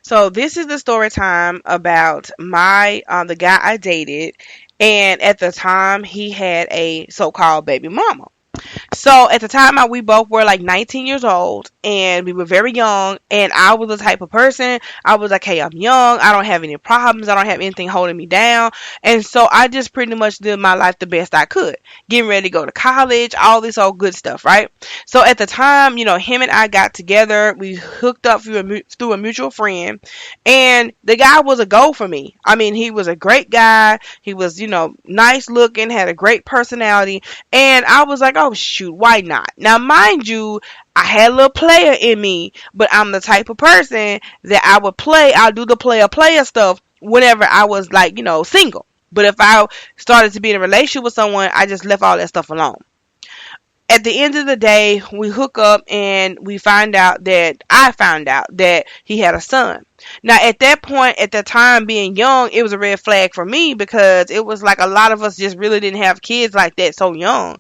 So this is the story time about my the guy I dated, and at the time he had a so-called baby mama. So at the time, we both were like 19 years old, and we were very young. And I was the type of person, I was like, hey, I'm young. I don't have any problems. I don't have anything holding me down. And so I just pretty much lived my life the best I could. Getting ready to go to college, all this old good stuff, right? So at the time, him and I got together. We hooked up through a mutual friend. And the guy was a go for me. I mean, he was a great guy. He was, nice looking, had a great personality. And I was like, oh, shoot, why not? Now, mind you, I had a little player in me, but I'm the type of person that I'll do the player stuff whenever I was like, single. But if I started to be in a relationship with someone, I just left all that stuff alone. At the end of the day, we hook up and I found out that he had a son. Now, at that point, at that time, being young, it was a red flag for me because it was like a lot of us just really didn't have kids like that so young.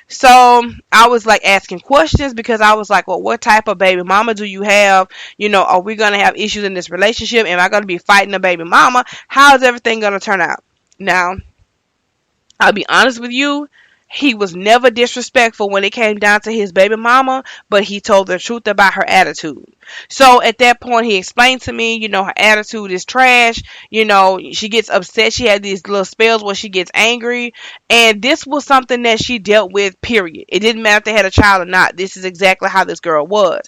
So I was like asking questions because I was like, well, what type of baby mama do you have? Are we going to have issues in this relationship? Am I going to be fighting a baby mama? How is everything going to turn out? Now, I'll be honest with you. He was never disrespectful when it came down to his baby mama, but he told the truth about her attitude. So at that point, he explained to me, her attitude is trash. She gets upset. She had these little spells where she gets angry. And this was something that she dealt with, period. It didn't matter if they had a child or not. This is exactly how this girl was.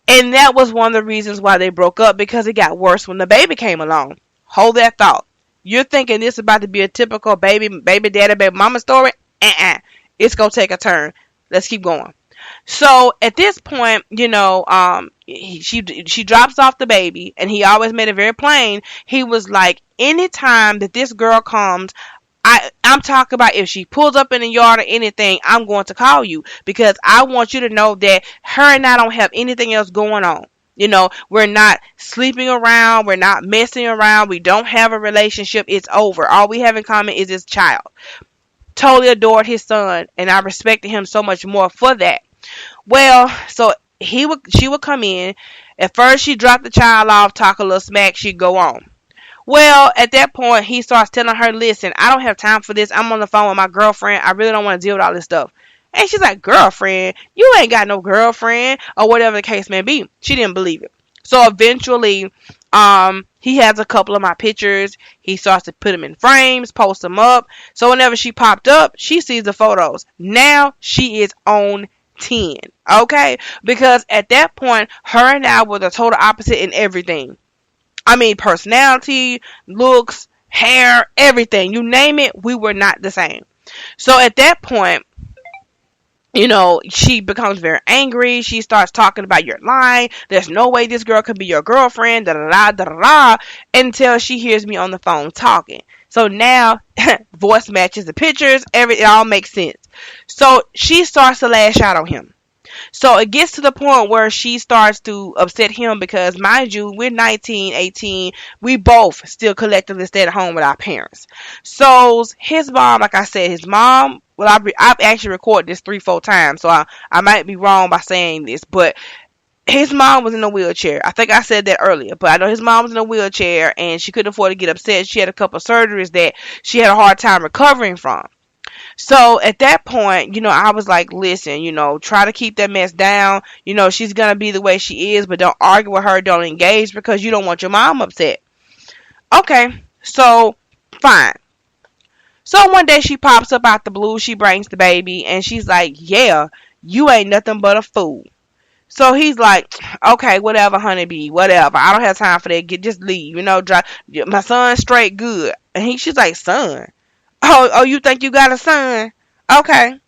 And that was one of the reasons why they broke up, because it got worse when the baby came along. Hold that thought. You're thinking this is about to be a typical baby daddy, baby mama story? It's gonna take a turn. Let's keep going. So at this point, she drops off the baby, and he always made it very plain. He was like, anytime that this girl comes, I'm talking about if she pulls up in the yard or anything, I'm going to call you because I want you to know that her and I don't have anything else going on. We're not sleeping around. We're not messing around. We don't have a relationship. It's over. All we have in common is this child. Totally adored his son, and I respected him so much more for that. Well, so she would come in. At first, she dropped the child off, talk a little smack, she'd go on. Well, at that point, he starts telling her, listen, I don't have time for this. I'm on the phone with my girlfriend. I really don't want to deal with all this stuff. And she's like, girlfriend? You ain't got no girlfriend, or whatever the case may be. She didn't believe it. So eventually, he has a couple of my pictures. He starts to put them in frames, post them up. So whenever she popped up, she sees the photos. Now she is on 10. Okay? Because at that point, her and I were the total opposite in everything. I mean, personality, looks, hair, everything. You name it, we were not the same. So at that point, she becomes very angry. She starts talking about you're lying. There's no way this girl could be your girlfriend, da da da da da, until she hears me on the phone talking. So now, voice matches the pictures. It all makes sense. So she starts to lash out on him. So it gets to the point where she starts to upset him because, mind you, we're 19, 18. We both still collectively stay at home with our parents. So his mom, like I said, well, I've actually recorded this 3-4 times, so I might be wrong by saying this, but his mom was in a wheelchair. I think I said that earlier, but I know his mom was in a wheelchair, and she couldn't afford to get upset. She had a couple of surgeries that she had a hard time recovering from. So at that point, I was like, listen, try to keep that mess down. She's going to be the way she is, but don't argue with her. Don't engage because you don't want your mom upset. Okay, so fine. So one day she pops up out the blue. She brings the baby, and she's like, yeah, you ain't nothing but a fool. So he's like, okay, whatever, honeybee, whatever. I don't have time for that. Just leave, drive. My son's straight good. And she's like, son? Oh, you think you got a son? Okay.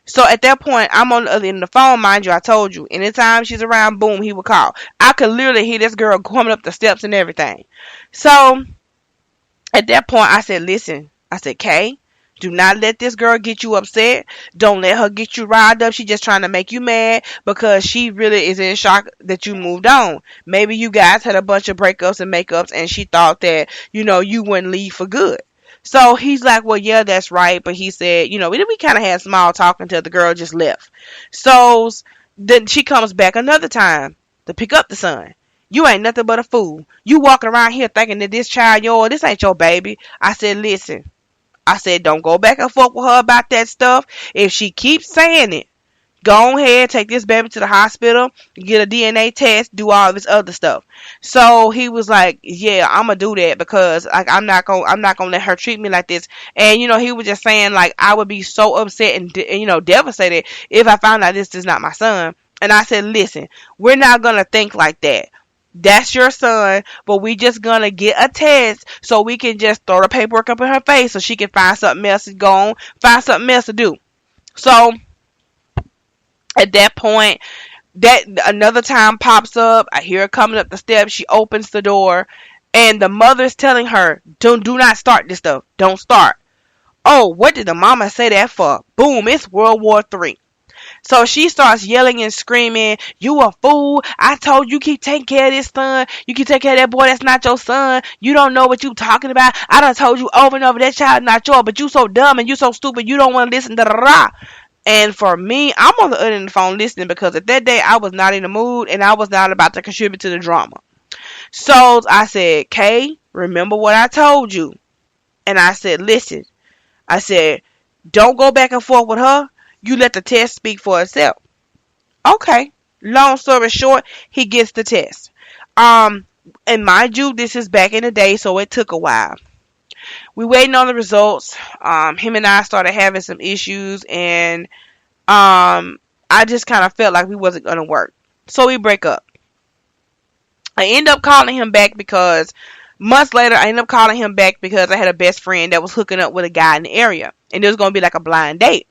So at that point, I'm on the other end of the phone, mind you. I told you, anytime she's around, boom, he would call. I could literally hear this girl coming up the steps and everything. So at that point, I said, listen, Kay, do not let this girl get you upset. Don't let her get you riled up. She's just trying to make you mad because she really is in shock that you moved on. Maybe you guys had a bunch of breakups and makeups, and she thought that, you wouldn't leave for good. So he's like, well, yeah, that's right. But he said, we kind of had small talk until the girl just left. So then she comes back another time to pick up the son. You ain't nothing but a fool. You walking around here thinking that this child yours, this ain't your baby. I said, listen. I said, don't go back and forth with her about that stuff. If she keeps saying it, go ahead, take this baby to the hospital, get a DNA test, do all this other stuff. So he was like, yeah, I'm gonna do that because like I'm not gonna let her treat me like this. And he was just saying like I would be so upset and devastated if I found out this is not my son. And I said, listen, we're not gonna think like that. That's your son, but we just gonna get a test so we can just throw the paperwork up in her face so she can find something else to go on, find something else to do. So at that point, that another time pops up. I hear her coming up the steps. She opens the door, and the mother's telling her, do not start this stuff. Don't start. Oh, what did the mama say that for? Boom, it's World War III. So she starts yelling and screaming, you a fool. I told you keep taking care of this son. You keep taking care of that boy that's not your son. You don't know what you talking about. I done told you over and over that child not yours, but you so dumb and you so stupid you don't want to listen. Da, da, da. And for me, I'm on the other end of the phone listening because at that day I was not in the mood and I was not about to contribute to the drama. So I said, Kay, remember what I told you. And I said, listen, I said, don't go back and forth with her. You let the test speak for itself. Okay. Long story short, he gets the test. And mind you, this is back in the day, so it took a while. We waiting on the results. Him and I started having some issues, and I just kind of felt like we wasn't gonna work. So we break up. I end up calling him back because months later, I ended up calling him back because I had a best friend that was hooking up with a guy in the area, and it was gonna be like a blind date.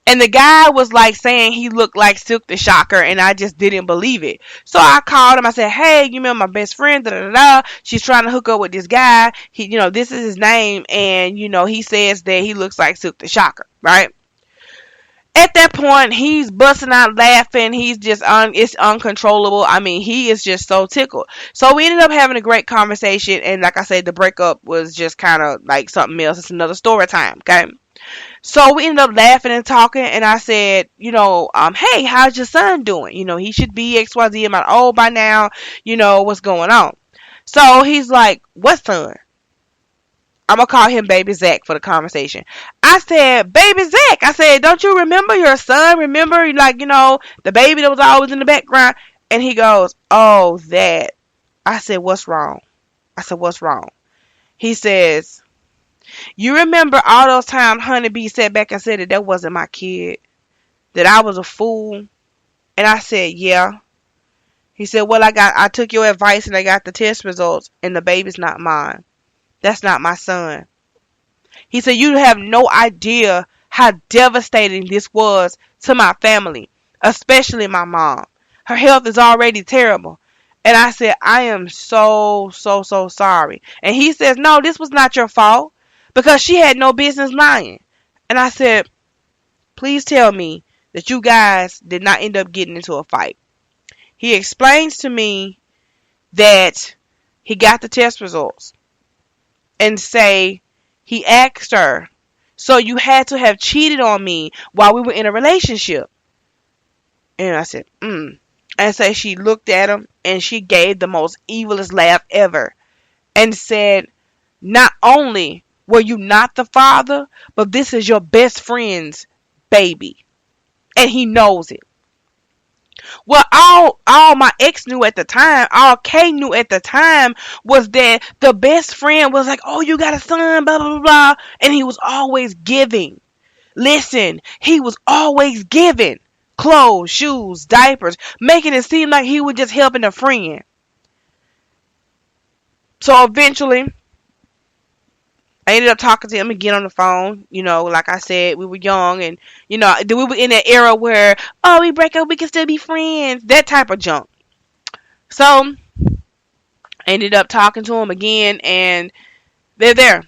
And the guy was like saying he looked like Silk the Shocker, and I just didn't believe it. So I called him. I said, hey, you remember my best friend? Da, da, da, da. She's trying to hook up with this guy. This is his name. And, he says that he looks like Silk the Shocker, right? At that point, he's busting out laughing. He's just, it's uncontrollable. I mean, he is just so tickled. So we ended up having a great conversation. And like I said, the breakup was just kind of like something else. It's another story time, okay? So we ended up laughing and talking, and I said, hey, how's your son doing? He should be XYZ amount old by now. What's going on? So he's like, what son? I'm going to call him Baby Zach for the conversation. I said, Baby Zach. I said, don't you remember your son? Remember, the baby that was always in the background? And he goes, oh, that. I said, what's wrong? I said, what's wrong? He says, you remember all those times Honeybee sat back and said that wasn't my kid? That I was a fool? And I said, yeah. He said, well, I took your advice and I got the test results and the baby's not mine. That's not my son. He said, you have no idea how devastating this was to my family, especially my mom. Her health is already terrible. And I said, I am so, so, so sorry. And he says, no, this was not your fault. Because she had no business lying. And I said, please tell me that you guys did not end up getting into a fight. He explains to me that he got the test results. And say, he asked her, so you had to have cheated on me while we were in a relationship. And I said, And so she looked at him and she gave the most evilest laugh ever. And said, not only were you not the father, but this is your best friend's baby. And he knows it. Well, all my ex knew at the time, all Kay knew at the time was that the best friend was like, oh, you got a son, blah, blah, blah, blah. And he was always giving. Listen, he was always giving clothes, shoes, diapers, making it seem like he was just helping a friend. So eventually, I ended up talking to him again on the phone. Like I said, we were young and, we were in that era where, oh, we break up, we can still be friends. That type of junk. So, I ended up talking to him again and they're there.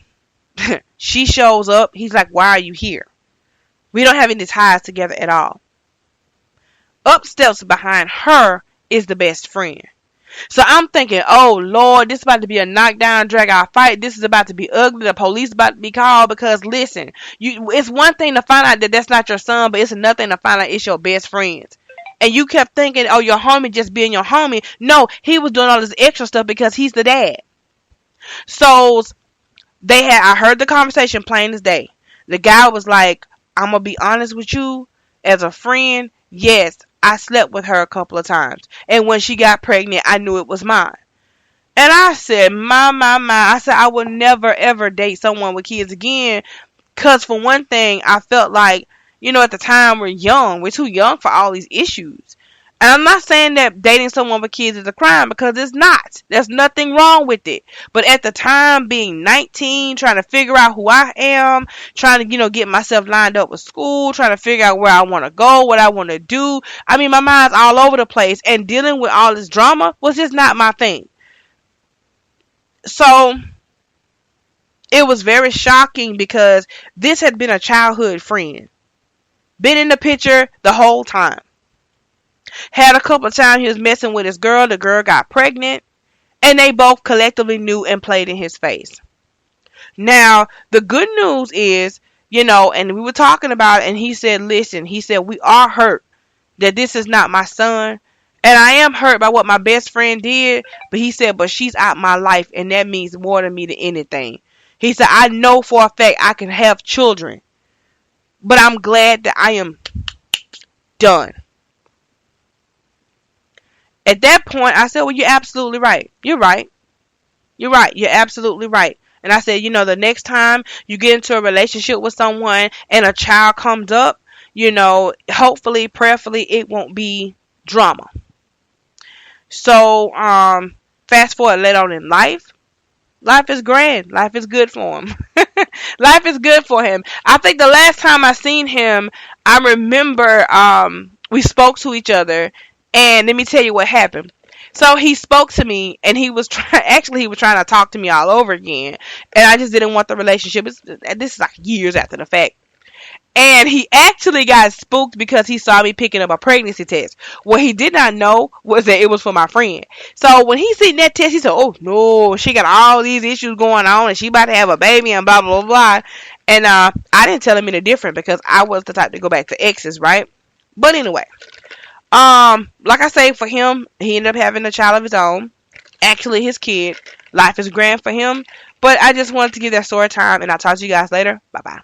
She shows up. He's like, why are you here? We don't have any ties together at all. Up steps behind her is the best friend. So I'm thinking, oh, Lord, this is about to be a knockdown, drag-out fight. This is about to be ugly. The police about to be called because, listen, it's one thing to find out that that's not your son, but it's another thing to find out it's your best friends. and you kept thinking, oh, your homie just being your homie. No, he was doing all this extra stuff because he's the dad. So I heard the conversation plain as day. The guy was like, I'm gonna be honest with you, as a friend, yes, I slept with her a couple of times. And when she got pregnant, I knew it was mine. And I said, my. I said, I will never, ever date someone with kids again. Because, for one thing, I felt like, at the time we're young. We're too young for all these issues. And I'm not saying that dating someone with kids is a crime, because it's not. There's nothing wrong with it. But at the time, being 19, trying to figure out who I am, trying to, get myself lined up with school, trying to figure out where I want to go, what I want to do. I mean, my mind's all over the place. And dealing with all this drama was just not my thing. So it was very shocking because this had been a childhood friend. Been in the picture the whole time. Had a couple of times he was messing with his girl. The girl got pregnant. And they both collectively knew and played in his face. Now, the good news is, and we were talking about it, and he said, listen, he said, we are hurt that this is not my son. And I am hurt by what my best friend did. But he said, but she's out my life, and that means more to me than anything. He said, I know for a fact I can have children. But I'm glad that I am done. At that point, I said, well, you're absolutely right. You're right. You're right. You're absolutely right. And I said, the next time you get into a relationship with someone and a child comes up, hopefully, prayerfully, it won't be drama. So, fast forward later on in life. Life is grand. Life is good for him. Life is good for him. I think the last time I seen him, I remember we spoke to each other, and let me tell you what happened. So he spoke to me, and he was trying to talk to me all over again, and I just didn't want the relationship. This is like years after the fact. And he actually got spooked because he saw me picking up a pregnancy test. What he did not know was that it was for my friend. So when he seen that test, he said, oh, no, she got all these issues going on, and she about to have a baby and blah, blah, blah. And I didn't tell him any different because I was the type to go back to exes, right? But anyway, like I say, for him, he ended up having a child of his own. Actually, his kid. Life is grand for him. But I just wanted to give that story time, and I'll talk to you guys later. Bye-bye.